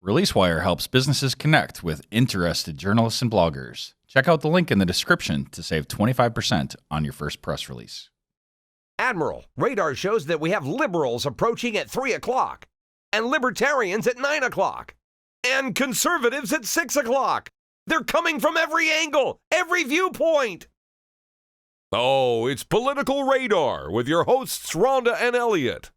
ReleaseWire helps businesses connect with interested journalists and bloggers. Check out the link in the description to save 25% on your first press release. Admiral, radar shows that we have liberals approaching at 3 o'clock, and libertarians at 9 o'clock, and conservatives at 6 o'clock. They're coming from every angle, every viewpoint. Oh, it's Political Radar with your hosts, Rhonda and Elliot.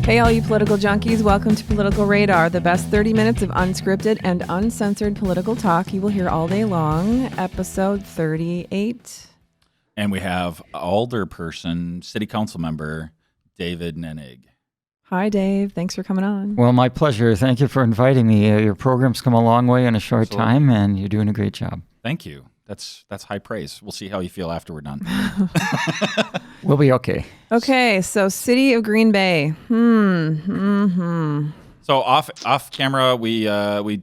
Hey, all you political junkies, welcome to Political Radar, the best 30 minutes of unscripted and uncensored political talk you will hear all day long, episode 38. And we have Alderperson City Council member David Nennig. Hi, Dave. Thanks for coming on. Well, my pleasure. Thank you for inviting me. Your program's come a long way in a short time, and you're doing a great job. Thank you. That's high praise. We'll see how you feel after we're done. We'll be okay. Okay, so City of Green Bay. So off camera, we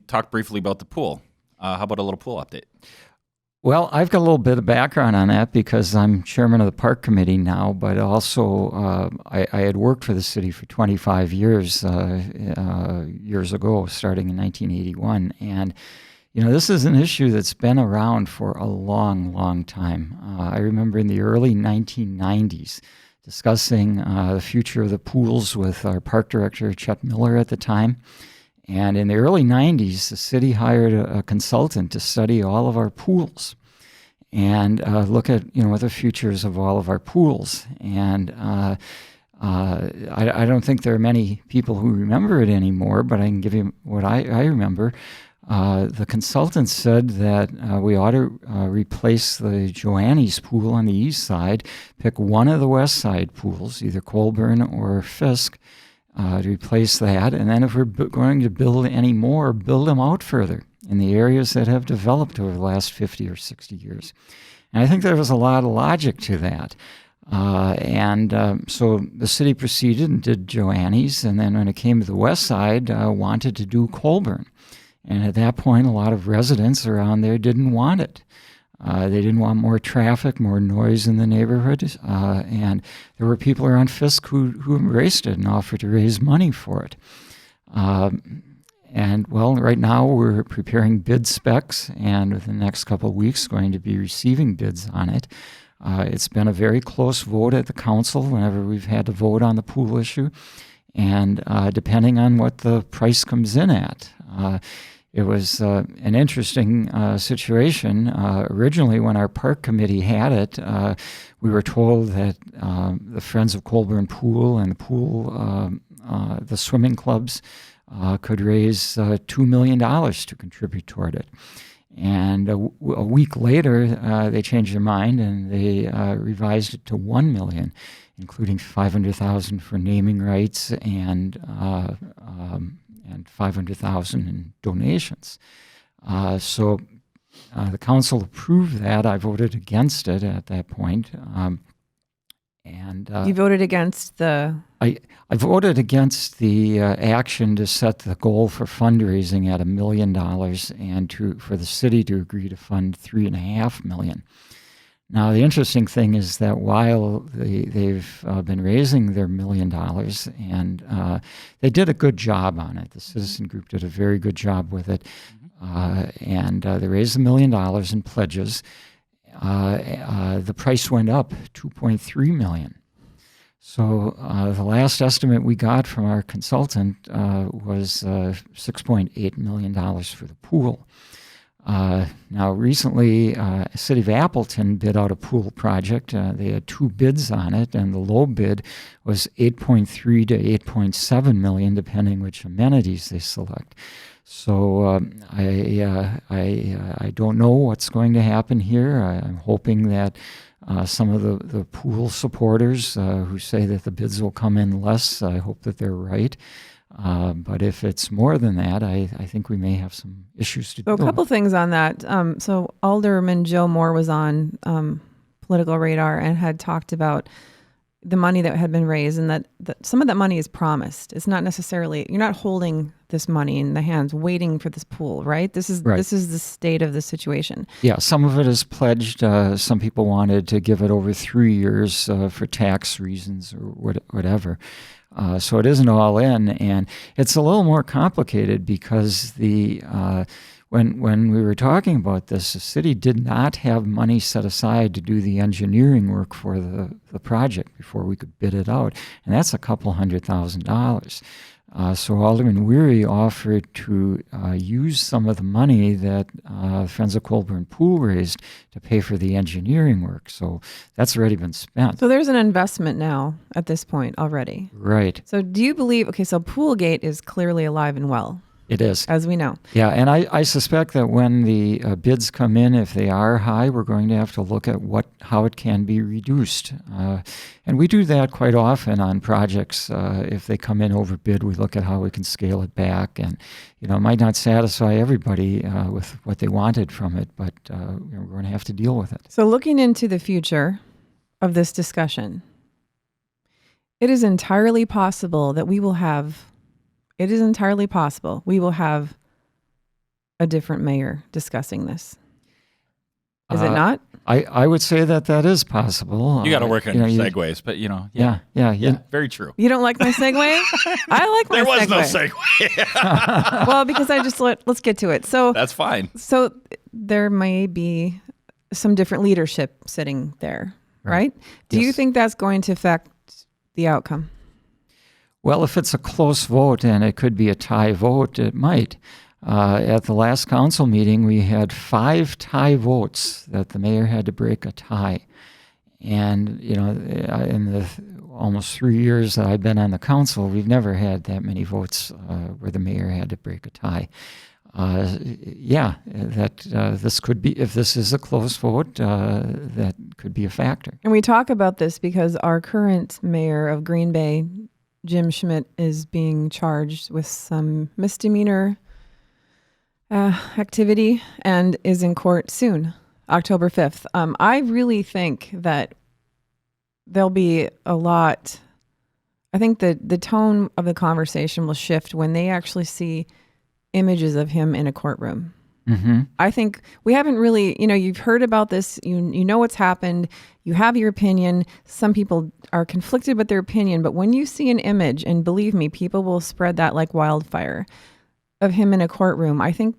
talked briefly about the pool. How about a little pool update? Well, I've got a little bit of background on that because I'm chairman of the park committee now, but also I had worked for the city for 25 years, years ago, starting in 1981. And, you know, this is an issue that's been around for a long, long time. I remember in the early 1990s discussing the future of the pools with our park director, Chet Miller, at the time. And in the early 90s, the city hired a consultant to study all of our pools and look at, what the futures of all of our pools. And I don't think there are many people who remember it anymore, but I can give you what I remember. The consultant said that we ought to replace the Joanne's pool on the east side, pick one of the west side pools, either Colburn or Fisk, to replace that, and then if we're going to build any more, build them out further in the areas that have developed over the last 50 or 60 years. And I think there was a lot of logic to that. So the city proceeded and did Joanne's, and then when it came to the west side, wanted to do Colburn. And at that point, a lot of residents around there didn't want it. They didn't want more traffic, more noise in the neighborhood, and there were people around Fisk who embraced it and offered to raise money for it. Right now we're preparing bid specs, and within the next couple of weeks going to be receiving bids on it. It's been a very close vote at the council whenever we've had to vote on the pool issue, and depending on what the price comes in at. It was an interesting situation. Originally, when our park committee had it, we were told that the Friends of Colburn Pool and the swimming clubs could raise $2 million to contribute toward it. And a week later, they changed their mind and they revised it to $1 million, including $500,000 for naming rights and $500,000 in donations. So the council approved that. I voted against it at that point. You voted against the... I voted against the action to set the goal for fundraising at $1 million and for the city to agree to fund $3.5 million. Now, the interesting thing is that while they've been raising their $1 million, and they did a good job on it. The citizen group did a very good job with it. And they raised $1 million in pledges. The price went up $2.3 million. So the last estimate we got from our consultant was $6.8 million for the pool. Now, recently, City of Appleton bid out a pool project. They had two bids on it, and the low bid was $8.3 to $8.7 million, depending which amenities they select. So I don't know what's going to happen here. I'm hoping that some of the pool supporters who say that the bids will come in less, I hope that they're right. But if it's more than that, I think we may have some issues to deal with. So a couple things on that. So Alderman Joe Moore was on Political Radar and had talked about the money that had been raised and that some of that money is promised. It's not necessarily, you're not holding this money in the hands, waiting for this pool, right? This is the state of the situation. Yeah, some of it is pledged. Some people wanted to give it over 3 years for tax reasons or whatever. So it isn't all in, and it's a little more complicated because when we were talking about this, the city did not have money set aside to do the engineering work for the project before we could bid it out, and that's $200,000. So Alderman Weary offered to use some of the money that Friends of Colburn Pool raised to pay for the engineering work. So that's already been spent. So there's an investment now at this point already. Right. So do you believe, so Poolgate is clearly alive and well. It is. As we know. Yeah, and I suspect that when the bids come in, if they are high, we're going to have to look at how it can be reduced. And we do that quite often on projects. If they come in over bid, we look at how we can scale it back. And, it might not satisfy everybody with what they wanted from it, but we're going to have to deal with it. So looking into the future of this discussion, it is entirely possible that we will have a different mayor discussing this. Is it not? I would say that is possible. You got to work on your segues, but Yeah, very true. You don't like my segue? I like my segue. There was no segue. Well, because let's get to it. So that's fine. So there may be some different leadership sitting there, right? Do you think that's going to affect the outcome? Well, if it's a close vote and it could be a tie vote, it might. At the last council meeting, we had 5 tie votes that the mayor had to break a tie. And, in the almost 3 years that I've been on the council, we've never had that many votes where the mayor had to break a tie. This could be, if this is a close vote, that could be a factor. And we talk about this because our current mayor of Green Bay, Jim Schmitt, is being charged with some misdemeanor activity and is in court soon, October 5th. I really think that there'll be a lot. I think the tone of the conversation will shift when they actually see images of him in a courtroom. Mm-hmm. I think we haven't really, you've heard about this, you know what's happened, you have your opinion. Some people are conflicted with their opinion, but when you see an image, and believe me, people will spread that like wildfire, of him in a courtroom, I think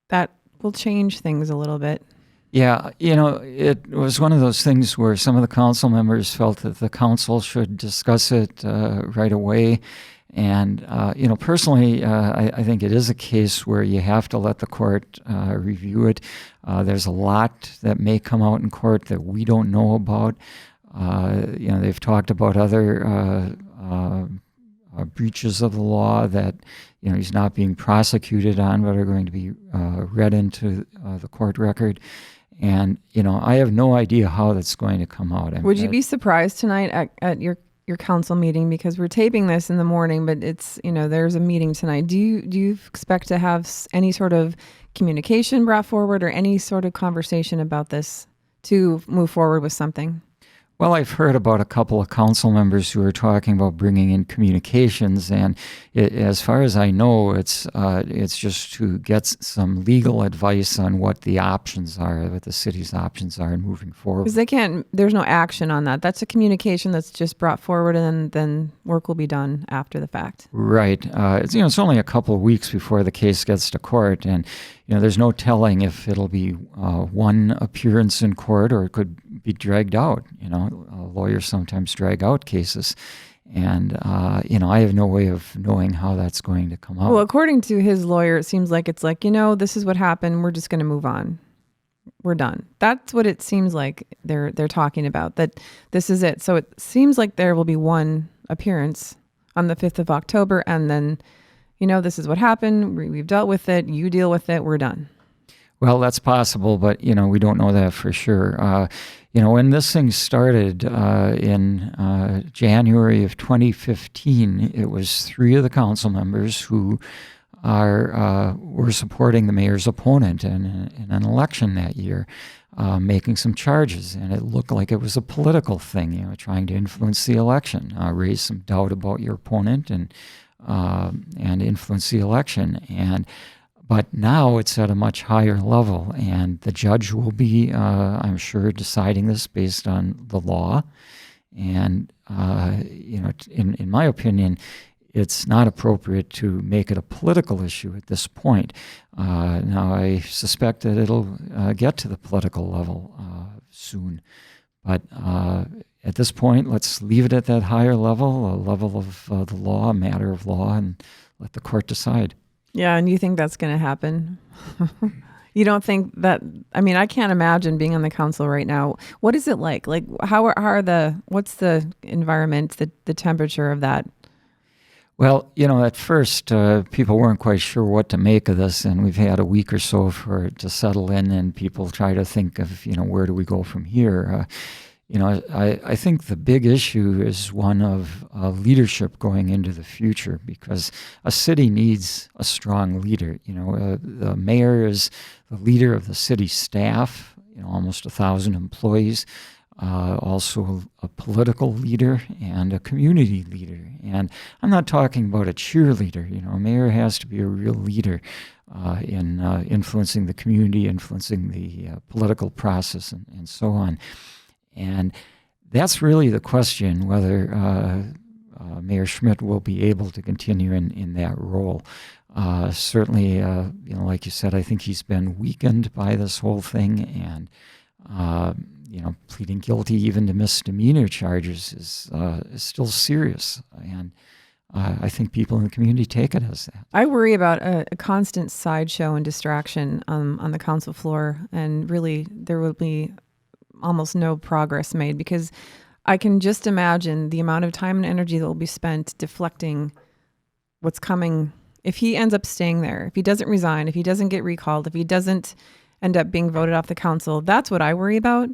that will change things a little bit. Yeah, it was one of those things where some of the council members felt that the council should discuss it right away. And, personally, I think it is a case where you have to let the court review it. There's a lot that may come out in court that we don't know about. They've talked about other breaches of the law that, he's not being prosecuted on, but are going to be read into the court record. And, I have no idea how that's going to come out. Would you be surprised tonight at your council meeting, because we're taping this in the morning, but it's, there's a meeting tonight. Do you expect to have any sort of communication brought forward or any sort of conversation about this to move forward with something? Well, I've heard about a couple of council members who are talking about bringing in communications, and as far as I know, it's just to get some legal advice on what the options are, what the city's options are in moving forward. Because there's no action on that. That's a communication that's just brought forward, and then work will be done after the fact. Right. It's only a couple of weeks before the case gets to court, and there's no telling if it'll be one appearance in court or it could be dragged out. Lawyers sometimes drag out cases. And, I have no way of knowing how that's going to come out. Well, according to his lawyer, it seems like it's like, this is what happened. We're just going to move on. We're done. That's what it seems like they're talking about, that this is it. So it seems like there will be one appearance on the 5th of October. And then, this is what happened. We've dealt with it. You deal with it. We're done. Well, that's possible, but, we don't know that for sure. When this thing started in January of 2015, it was 3 of the council members who were supporting the mayor's opponent in an election that year, making some charges. And it looked like it was a political thing, trying to influence the election, raise some doubt about your opponent and and influence the election. But now it's at a much higher level, and the judge will be, I'm sure, deciding this based on the law. And in my opinion, it's not appropriate to make it a political issue at this point. Now, I suspect that it'll get to the political level soon. But at this point, let's leave it at that higher level, a level of the law, a matter of law, and let the court decide. Yeah, and you think that's going to happen? You don't think that? I mean, I can't imagine being on the council right now. What is it like? Like, what's the environment, the temperature of that? Well, at first, people weren't quite sure what to make of this, and we've had a week or so for it to settle in, and people try to think of, where do we go from here? I think the big issue is one of leadership going into the future, because a city needs a strong leader. The mayor is the leader of the city staff, almost 1,000 employees, also a political leader and a community leader. And I'm not talking about a cheerleader. A mayor has to be a real leader in influencing the community, influencing the political process, and so on. And that's really the question, whether Mayor Schmitt will be able to continue in that role. Certainly, like you said, I think he's been weakened by this whole thing, and pleading guilty even to misdemeanor charges is still serious. And I think people in the community take it as that. I worry about a constant sideshow and distraction on the council floor, and really there will be almost no progress made, because I can just imagine the amount of time and energy that will be spent deflecting what's coming. If he ends up staying there, if he doesn't resign, if he doesn't get recalled, if he doesn't end up being voted off the council, that's what I worry about.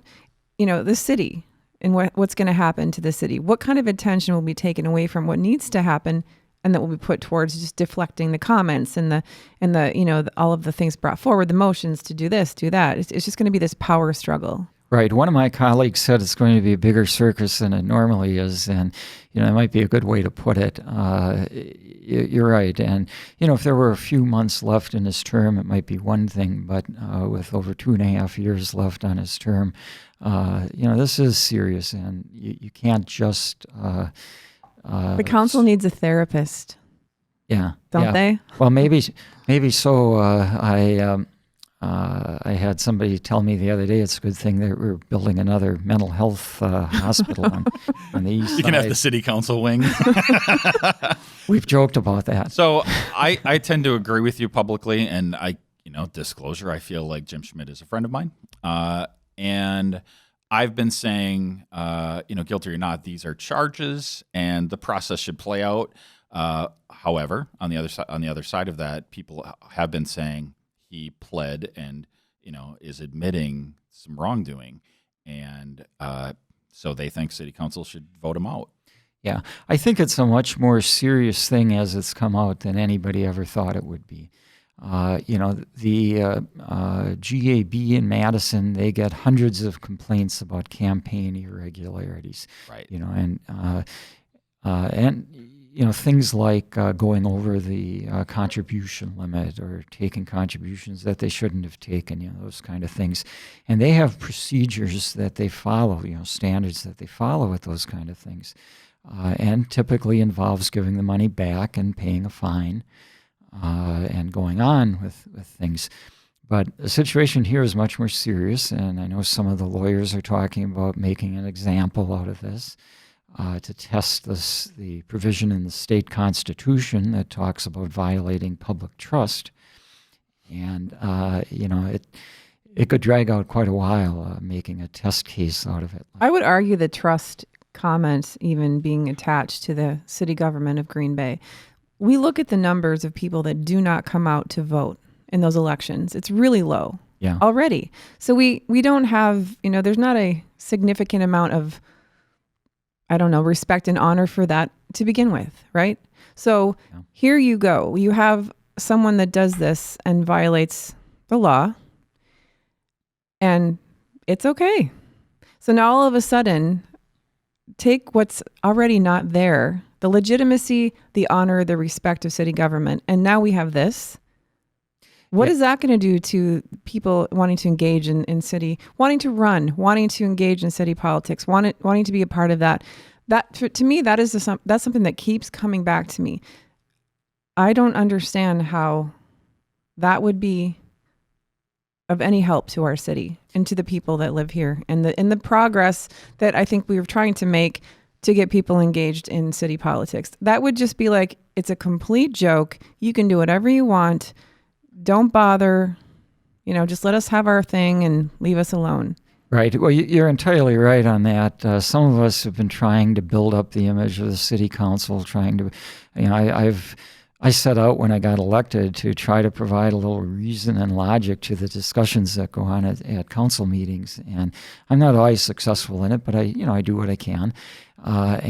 The city and what's going to happen to the city. What kind of attention will be taken away from what needs to happen, and that will be put towards just deflecting the comments and the all of the things brought forward, the motions to do this, do that. It's just going to be this power struggle. Right. One of my colleagues said it's going to be a bigger circus than it normally is, and that might be a good way to put it. You're right. And if there were a few months left in his term, it might be one thing. But with over 2.5 years left on his term, this is serious, and you can't just. The council needs a therapist. Yeah. Don't they? Well, maybe so. I had somebody tell me the other day it's a good thing that we're building another mental health hospital on the east side. You can have the city council wing. We've joked about that. So I tend to agree with you publicly, and disclosure, I feel like Jim Schmidt is a friend of mine. And I've been saying, guilty or not, these are charges, and the process should play out. However, on the other side of that, people have been saying he pled and is admitting some wrongdoing, and so they think city council should vote him out. Yeah, I think it's a much more serious thing as it's come out than anybody ever thought it would be. The GAB in Madison, they get hundreds of complaints about campaign irregularities. Right. And things like going over the contribution limit or taking contributions that they shouldn't have taken, those kind of things. And they have procedures that they follow, standards that they follow with those kind of things. And typically involves giving the money back and paying a fine and going on with things. But the situation here is much more serious, and I know some of the lawyers are talking about making an example out of this. To test the provision in the state constitution that talks about violating public trust. And, it could drag out quite a while making a test case out of it. I would argue the trust comment even being attached to the city government of Green Bay. We look at the numbers of people that do not come out to vote in those elections. It's really low already. So we don't have, there's not a significant amount of respect and honor for that to begin with, right? So Here you go. You have someone that does this and violates the law, and it's okay. So now all of a sudden, take what's already not there the legitimacy, the honor, the respect of city government. And now we have this. What is that going to do to people wanting to engage in city, wanting to run, wanting to engage in city politics, wanting to be a part of that? That to me, that's something that keeps coming back to me. I don't understand how that would be of any help to our city and to the people that live here, and the progress that I think we were trying to make to get people engaged in city politics. That would just be like, it's a complete joke. You can do whatever you want. Don't bother, just let us have our thing and leave us alone. Right. Well, you're entirely right on that. Some of us have been trying to build up the image of the city council, I set out when I got elected to try to provide a little reason and logic to the discussions that go on at council meetings. And I'm not always successful in it, but I do what I can. I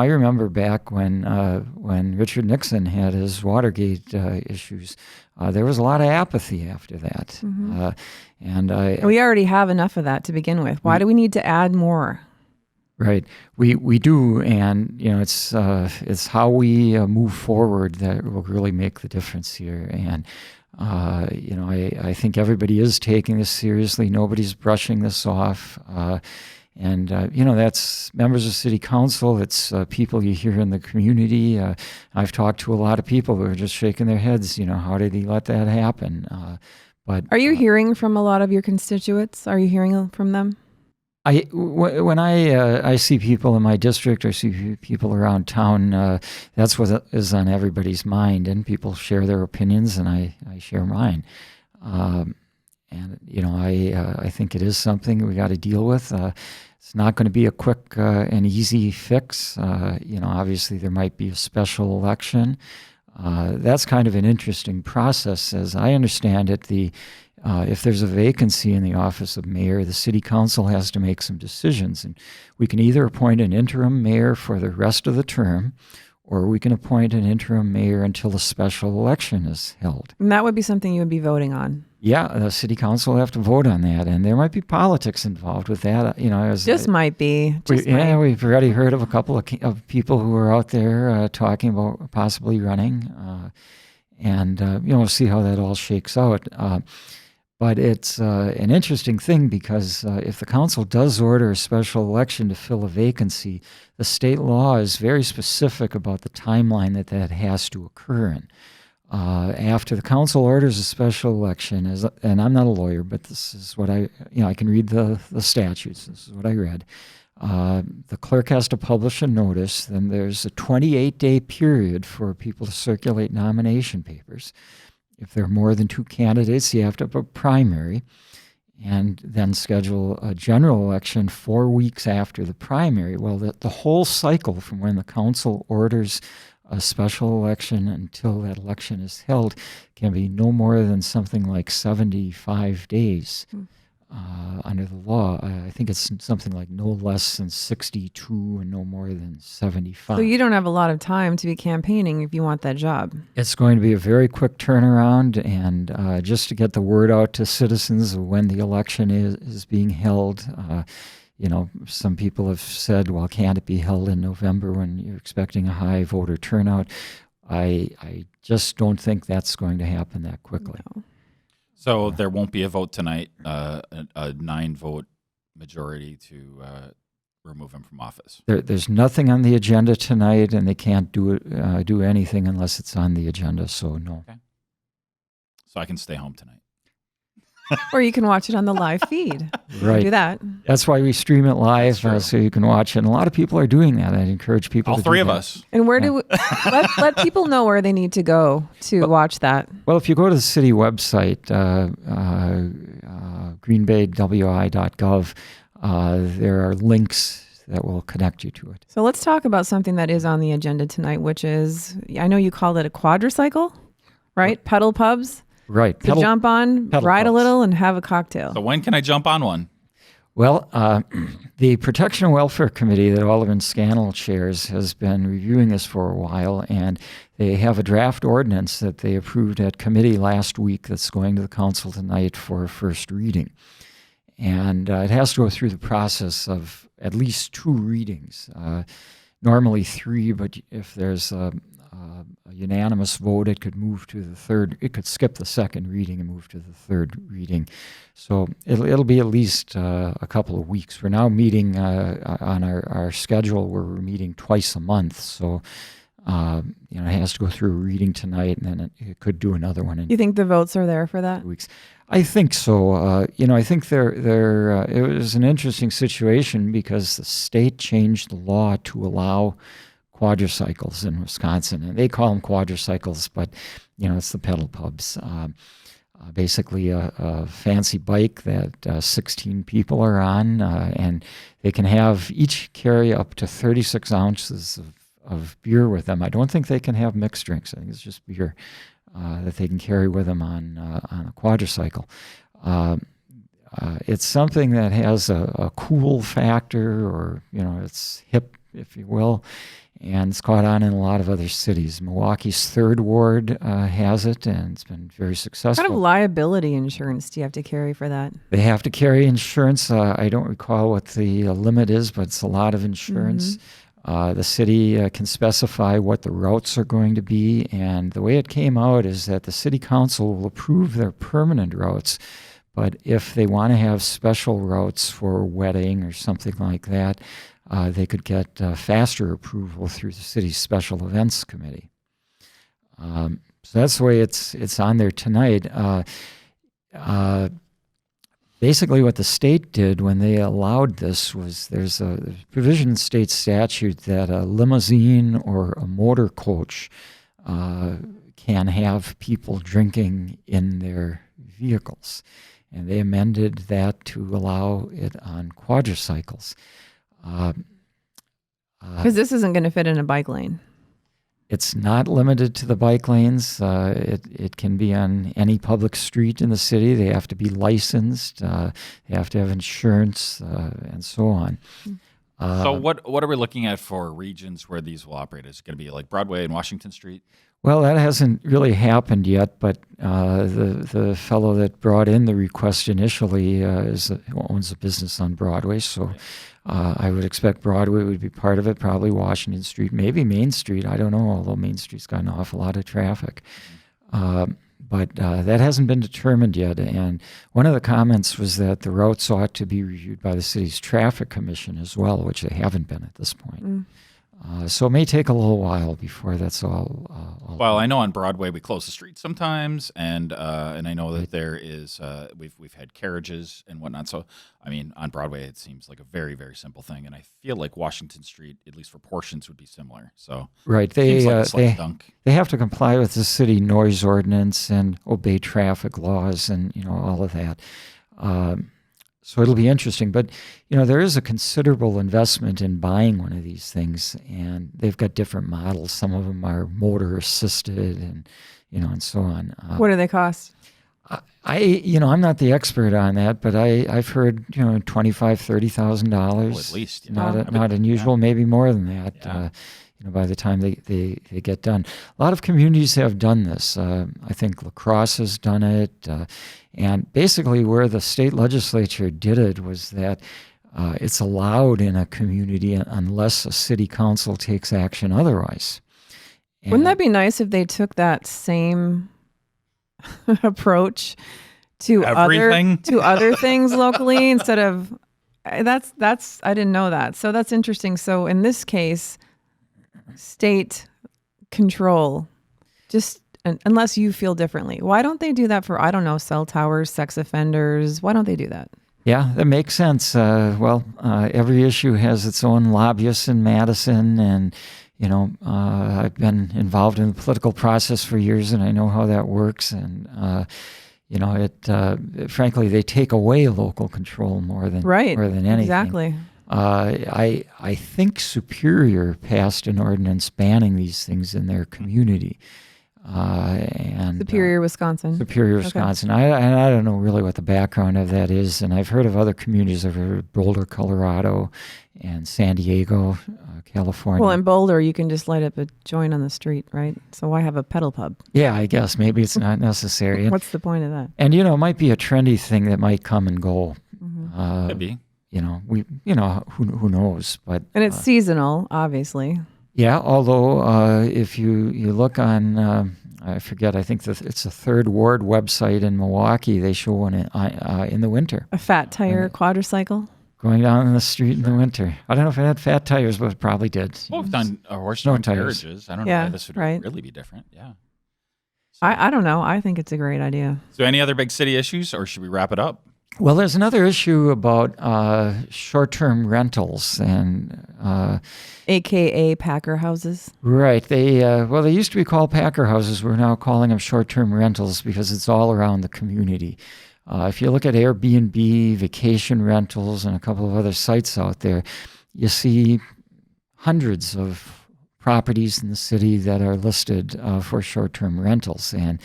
remember back when Richard Nixon had his Watergate issues, there was a lot of apathy after that. Mm-hmm. We already have enough of that to begin with. Why do we need to add more? Right, we do, and it's how we move forward that will really make the difference here. And I think everybody is taking this seriously. Nobody's brushing this off. That's members of city council. It's people you hear in the community. I've talked to a lot of people who are just shaking their heads. How did he let that happen? But are you hearing from a lot of your constituents? Are you hearing from them? When I see people in my district or see people around town, that's what is on everybody's mind, and people share their opinions, and I share mine. I think it is something we got to deal with. It's not going to be a quick and easy fix. Obviously there might be a special election. That's kind of an interesting process, as I understand it. If there's a vacancy in the office of mayor, the city council has to make some decisions. And we can either appoint an interim mayor for the rest of the term, or we can appoint an interim mayor until a special election is held. And that would be something you would be voting on. Yeah, the city council will have to vote on that, and there might be politics involved with that. Might be. We've already heard of a couple of people who are out there talking about possibly running, we'll see how that all shakes out. But it's an interesting thing because if the council does order a special election to fill a vacancy, the state law is very specific about the timeline that has to occur in. After the council orders a special election, and I'm not a lawyer, but this is what I can read the statutes. This is what I read. The clerk has to publish a notice. Then there's a 28-day period for people to circulate nomination papers. If there are more than two candidates, you have to have a primary, and then schedule a general election 4 weeks after the primary. Well, the whole cycle from when the council orders a special election until that election is held can be no more than something like 75 days under the law. I think it's something like no less than 62 and no more than 75. So you don't have a lot of time to be campaigning if you want that job. It's going to be a very quick turnaround, and just to get the word out to citizens of when the election is being held. Some people have said, well, can't it be held in November when you're expecting a high voter turnout? I just don't think that's going to happen that quickly. No. So there won't be a vote tonight, a 9-vote majority to remove him from office. There's nothing on the agenda tonight, and they can't do anything unless it's on the agenda, so no. Okay. So I can stay home tonight. Or you can watch it on the live feed. Right. Do that. That's why we stream it live, so you can watch it. And a lot of people are doing that. I'd encourage people All to three do of that. us. And where do let people know where they need to go to watch that? Well, if you go to the city website, greenbaywi.gov, there are links that will connect you to it. So let's talk about something that is on the agenda tonight, which is, I know you called it a quadracycle, right? Pedal pubs. Right. To jump on, ride a little, and have a cocktail. So when can I jump on one? Well, the Protection and Welfare Committee that Alderman Scannell chairs has been reviewing this for a while, and they have a draft ordinance that they approved at committee last week that's going to the council tonight for first reading. And it has to go through the process of at least 2 readings. normally 3, but if there's a unanimous vote, it could move to the third. It could skip the second reading and move to the third reading. So it'll be at least a couple of weeks. We're now meeting on our schedule where we're meeting twice a month. So it has to go through a reading tonight, and then it could do another one in You think the votes are there for that? 2 weeks. I think so. I think it was an interesting situation because the state changed the law to allow quadracycles in Wisconsin, and they call them quadracycles, but it's the pedal pubs. Basically, a fancy bike that 16 people are on, and they can each carry up to 36 ounces of beer with them. I don't think they can have mixed drinks. I think it's just beer that they can carry with them on a quadracycle. It's something that has a cool factor, or it's hip, if you will. And it's caught on in a lot of other cities. Milwaukee's 3rd Ward has it, and it's been very successful. What kind of liability insurance do you have to carry for that? They have to carry insurance. I don't recall what the limit is, but it's a lot of insurance. The city can specify what the routes are going to be, and the way it came out is that the city council will approve their permanent routes, but if they want to have special routes for a wedding or something like that, they could get faster approval through the city's special events committee. So that's the way it's on there tonight. Basically, what the state did when they allowed this was there's a provision in state statute that a limousine or a motor coach can have people drinking in their vehicles. And they amended that to allow it on quadracycles. Because this isn't going to fit in a bike lane. It's not limited to the bike lanes. It can be on any public street in the city. They have to be licensed. They have to have insurance, and so on. So what are we looking at for regions where these will operate? Is it going to be like Broadway and Washington Street? Well, that hasn't really happened yet, but the fellow that brought in the request initially owns a business on Broadway, so I would expect Broadway would be part of it, probably Washington Street, maybe Main Street. I don't know, although Main Street's got an awful lot of traffic. But that hasn't been determined yet, and one of the comments was that the routes ought to be reviewed by the city's traffic commission as well, which they haven't been at this point. So it may take a little while before that's all. Well, I know on Broadway we close the street sometimes, and I know that there is we've had carriages and whatnot. So I mean, on Broadway it seems like a very, very simple thing, and I feel like Washington Street, at least for portions, would be similar. So right, they have to comply with the city noise ordinance and obey traffic laws and all of that. So it'll be interesting, but there is a considerable investment in buying one of these things, and they've got different models. Some of them are motor assisted, and and so on. What do they cost? I'm not the expert on that, but I've heard $25,000-$30,000 at least. Not unusual, maybe more than that. Yeah. By the time they get done. A lot of communities have done this. I think La Crosse has done it. And basically where the state legislature did it was that it's allowed in a community unless a city council takes action otherwise. And wouldn't that be nice if they took that same approach to other things locally instead of that's I didn't know that. So that's interesting. So in this case, state control, just unless you feel differently. Why don't they do that for, I don't know, cell towers, sex offenders? Why don't they do that? Yeah, that makes sense. Every issue has its own lobbyists in Madison, and I've been involved in the political process for years, and I know how that works. And frankly, they take away local control more than anything. Exactly. I think Superior passed an ordinance banning these things in their community. Superior, Wisconsin. Superior, Wisconsin. Okay. I don't know really what the background of that is, and I've heard of other communities. I've heard of Boulder, Colorado, and San Diego, California. Well, in Boulder, you can just light up a joint on the street, right? So why have a pedal pub? Yeah, I guess maybe it's not necessary. What's the point of that? And it might be a trendy thing that might come and go. Could be. who knows? But And it's seasonal, obviously. yeah. Although if you look on, I forget. I think it's a Third Ward website in Milwaukee. They show one in the winter. A fat tire quadricycle. Going down the street in the winter. I don't know if it had fat tires, but it probably did. Well, we've done horse-drawn tires. carriages. I don't know why this would really be different. Yeah. I don't know. I think it's a great idea. So any other big city issues, or should we wrap it up? Well, there's another issue about short-term rentals and AKA Packer houses. right. They used to be called Packer houses. We're now calling them short-term rentals because it's all around the community. If you look at Airbnb, vacation rentals, and a couple of other sites out there, you see hundreds of properties in the city that are listed for short-term rentals, and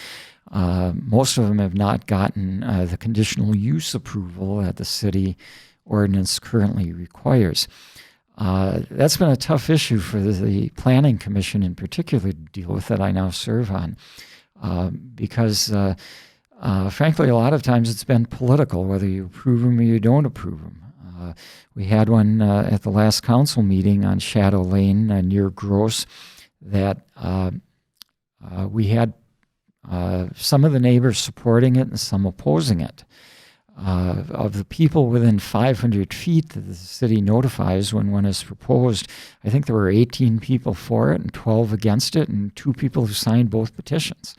most of them have not gotten the conditional use approval that the city ordinance currently requires. That's been a tough issue for the Planning Commission in particular to deal with, that I now serve on, because frankly, a lot of times it's been political, whether you approve them or you don't approve them. We had one at the last council meeting on Shadow Lane near Gross that we had some of the neighbors supporting it and some opposing it. Of the people within 500 feet that the city notifies when one is proposed, I think there were 18 people for it and 12 against it, and 2 people who signed both petitions.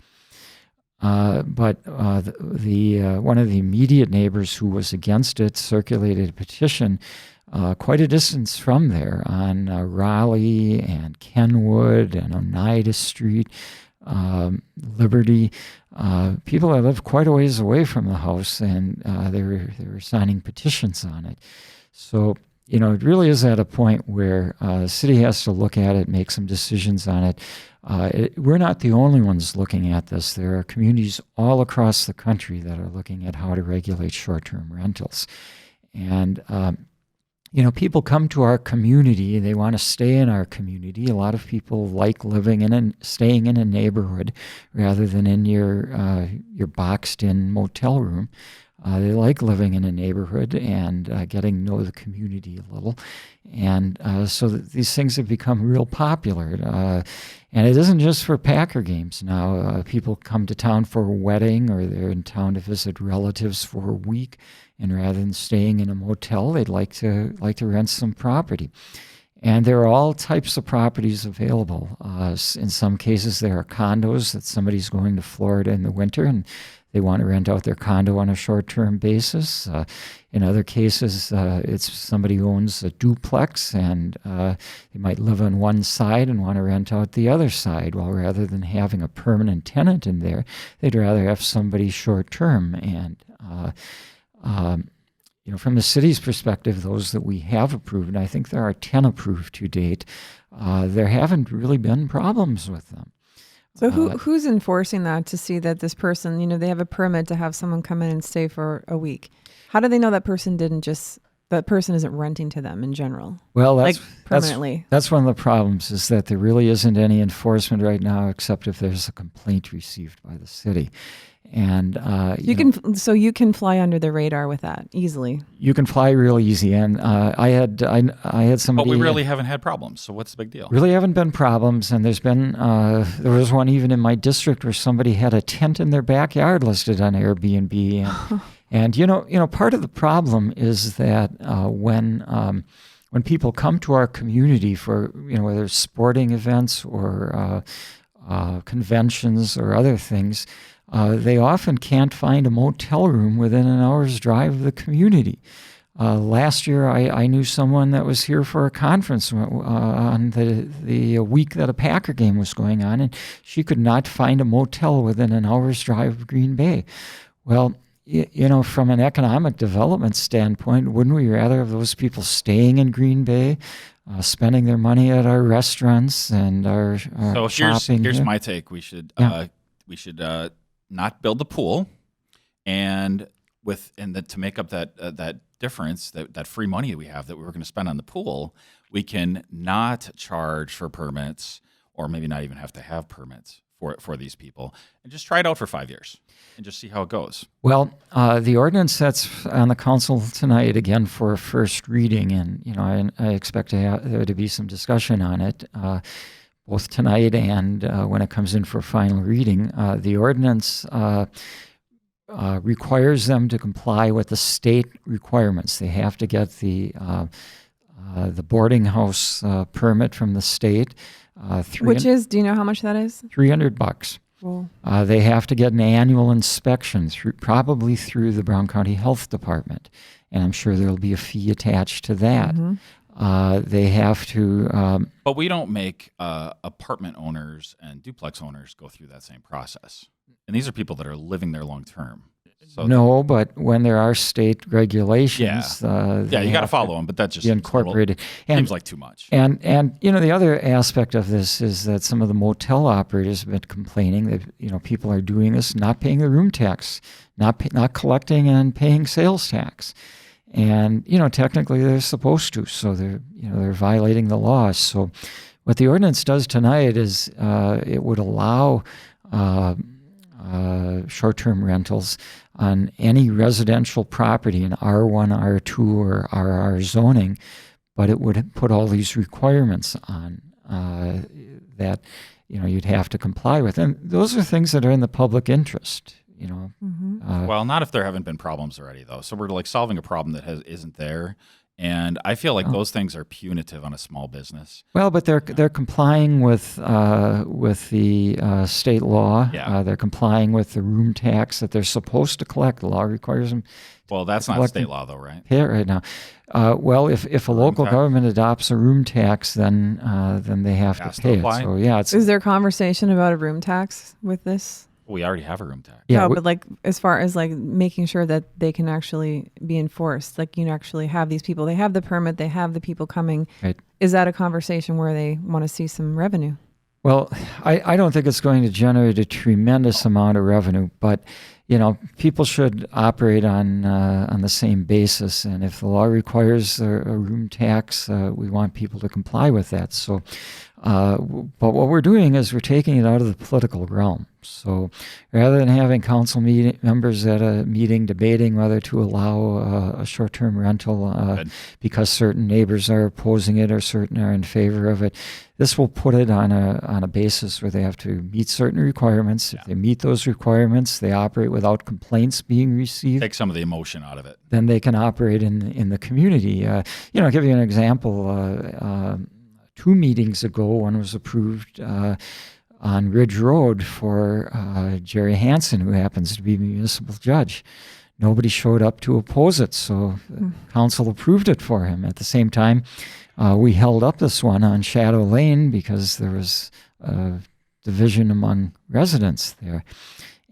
But one of the immediate neighbors who was against it circulated a petition quite a distance from there on Raleigh and Kenwood and Oneida Street, Liberty. People that live quite a ways away from the house, and they were signing petitions on it. So it really is at a point where the city has to look at it, make some decisions on it. We're not the only ones looking at this. There are communities all across the country that are looking at how to regulate short-term rentals. And, people come to our community, they want to stay in our community. A lot of people like living staying in a neighborhood rather than in your boxed-in motel room. They like living in a neighborhood and getting to know the community a little. And so these things have become real popular. And it isn't just for Packer games now. People come to town for a wedding, or they're in town to visit relatives for a week. And rather than staying in a motel, they'd like to rent some property. And there are all types of properties available. In some cases, there are condos that somebody's going to Florida in the winter and they want to rent out their condo on a short-term basis. In other cases, it's somebody who owns a duplex and they might live on one side and want to rent out the other side. Well, rather than having a permanent tenant in there, they'd rather have somebody short-term. And from the city's perspective, those that we have approved, and I think there are 10 approved to date, there haven't really been problems with them. So who's enforcing that to see that this person, they have a permit to have someone come in and stay for a week? How do they know that person isn't renting to them in general? Well, permanently. That's one of the problems, is that there really isn't any enforcement right now, except if there's a complaint received by the city. And you can fly under the radar with that easily. You can fly real easy, and I had somebody. But we really haven't had problems. So what's the big deal? Really haven't been problems, and there was one even in my district where somebody had a tent in their backyard listed on Airbnb, and part of the problem is that when people come to our community for whether it's sporting events or conventions or other things. They often can't find a motel room within an hour's drive of the community. Last year, I knew someone that was here for a conference on the week that a Packer game was going on, and she could not find a motel within an hour's drive of Green Bay. Well, from an economic development standpoint, wouldn't we rather have those people staying in Green Bay, spending their money at our restaurants and our shopping? Here's my take. We should not build the pool, and to make up that difference, that free money we have that we were going to spend on the pool, we can not charge for permits, or maybe not even have to have permits for these people, and just try it out for 5 years and just see how it goes. Well, the ordinance that's on the council tonight, again, for a first reading, and, I expect there to be some discussion on it, both tonight and when it comes in for final reading. The ordinance requires them to comply with the state requirements. They have to get the boarding house permit from the state. Which is, do you know how much that is? $300. Well, They have to get an annual inspection probably through the Brown County Health Department, and I'm sure there'll be a fee attached to that. They have to. But we don't make apartment owners and duplex owners go through that same process. And these are people that are living there long term. So No, but when there are state regulations, you got to follow them. But that just be incorporated. seems like too much. And the other aspect of this is that some of the motel operators have been complaining that people are doing this, not paying the room tax, not collecting and paying sales tax, and technically they're supposed to, so they're violating the laws. So what the ordinance does tonight is it would allow short-term rentals on any residential property in R1, R2, or RR zoning, but it would put all these requirements on that you'd have to comply with, and those are things that are in the public interest. Well, not if there haven't been problems already, though. So we're like solving a problem that isn't there. And I feel like those things are punitive on a small business. Well, but they're complying with the state law. Yeah. They're complying with the room tax that they're supposed to collect. The law requires them. Well, that's not state law, though, right? Pay it right now. Well, if a local government adopts a room tax, then they have to pay it. So is there conversation about a room tax with this? We already have a room tax. Yeah, no, but as far as making sure that they can actually be enforced, actually have these people, they have the permit, they have the people coming. Right. Is that a conversation where they want to see some revenue? Well, I don't think it's going to generate a tremendous amount of revenue, but people should operate on the same basis. And if the law requires a room tax, we want people to comply with that. So, but what we're doing is we're taking it out of the political realm. So rather than having council members at a meeting debating whether to allow a short-term rental because certain neighbors are opposing it or certain are in favor of it, this will put it on a basis where they have to meet certain requirements. If they meet those requirements, they operate without complaints being received. Take some of the emotion out of it. Then they can operate in the community. I'll give you an example. 2 meetings ago, one was approved on Ridge Road for Jerry Hansen, who happens to be a municipal judge. Nobody showed up to oppose it, so council approved it for him. At the same time, we held up this one on Shadow Lane because there was a division among residents there.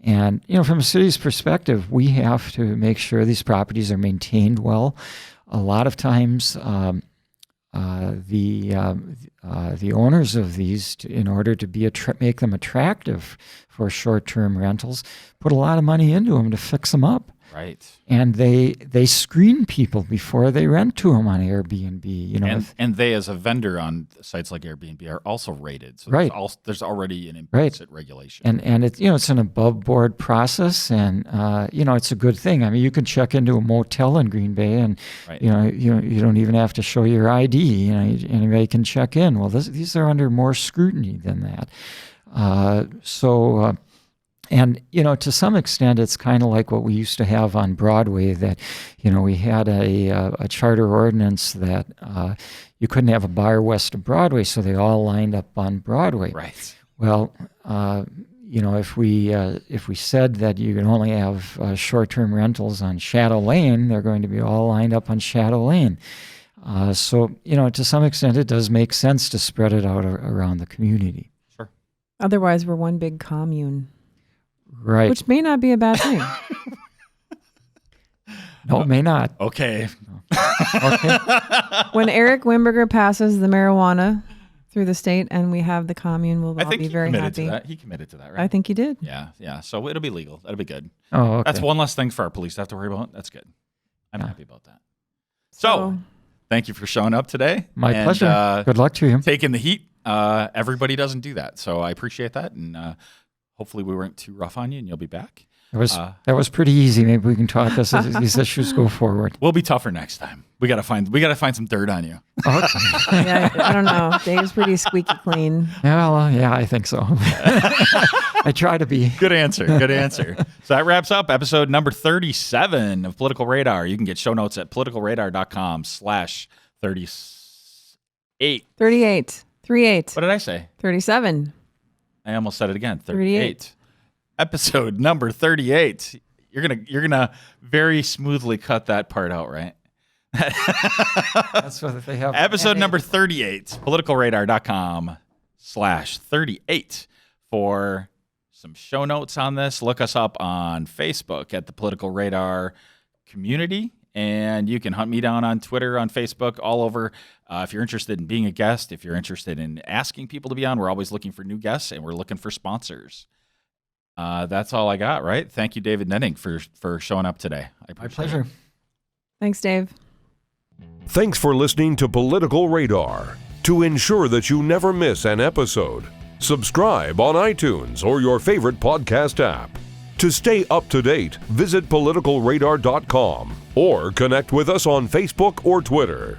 And, from a city's perspective, we have to make sure these properties are maintained well. A lot of times, the owners of these, in order to make them attractive for short-term rentals, put a lot of money into them to fix them up. Right. And they screen people before they rent to them on Airbnb. And they, as a vendor on sites like Airbnb, are also rated. So right. there's already an implicit regulation. And it's an above board process, and it's a good thing. I mean, you can check into a motel in Green Bay, and right. you don't even have to show your ID. Anybody can check in. Well, these are under more scrutiny than that. And, to some extent, it's kind of like what we used to have on Broadway, that, we had a charter ordinance that you couldn't have a bar west of Broadway, so they all lined up on Broadway. Right. Well, if we said that you can only have short-term rentals on Shadow Lane, they're going to be all lined up on Shadow Lane. So, to some extent, it does make sense to spread it out around the community. Sure. Otherwise, we're one big commune. Right. Which may not be a bad thing. No, it may not. Okay. Okay. When Eric Wimberger passes the marijuana through the state and we have the commune, we'll all be very happy. To that. He committed to that, right? I think he did. Yeah. So it'll be legal. That'll be good. Oh, okay. That's one less thing for our police to have to worry about. That's good. I'm happy about that. So, thank you for showing up today. My pleasure. Good luck to you. Taking the heat everybody doesn't do that. So I appreciate that. And hopefully we weren't too rough on you and you'll be back. That was pretty easy. Maybe we can talk as these issues go forward. We'll be tougher next time. We gotta find some dirt on you. Okay. Yeah, I don't know. Dave's pretty squeaky clean. Yeah, I think so. I try to be. Good answer. Good answer. So that wraps up episode number 37 of Political Radar. You can get show notes at politicalradar.com/38. 38. What did I say? 37. I almost said it again. 38. Episode number 38. You're gonna very smoothly cut that part out, right? That's what they have. Episode number 38. Politicalradar.com/38 for some show notes on this. Look us up on Facebook at the Political Radar Community, and you can hunt me down on Twitter, on Facebook, all over. If you're interested in being a guest, if you're interested in asking people to be on, we're always looking for new guests, and we're looking for sponsors. That's all I got, right? Thank you, David Nennig, for showing up today. My pleasure. Thanks, Dave. Thanks for listening to Political Radar. To ensure that you never miss an episode, subscribe on iTunes or your favorite podcast app. To stay up to date, visit politicalradar.com or connect with us on Facebook or Twitter.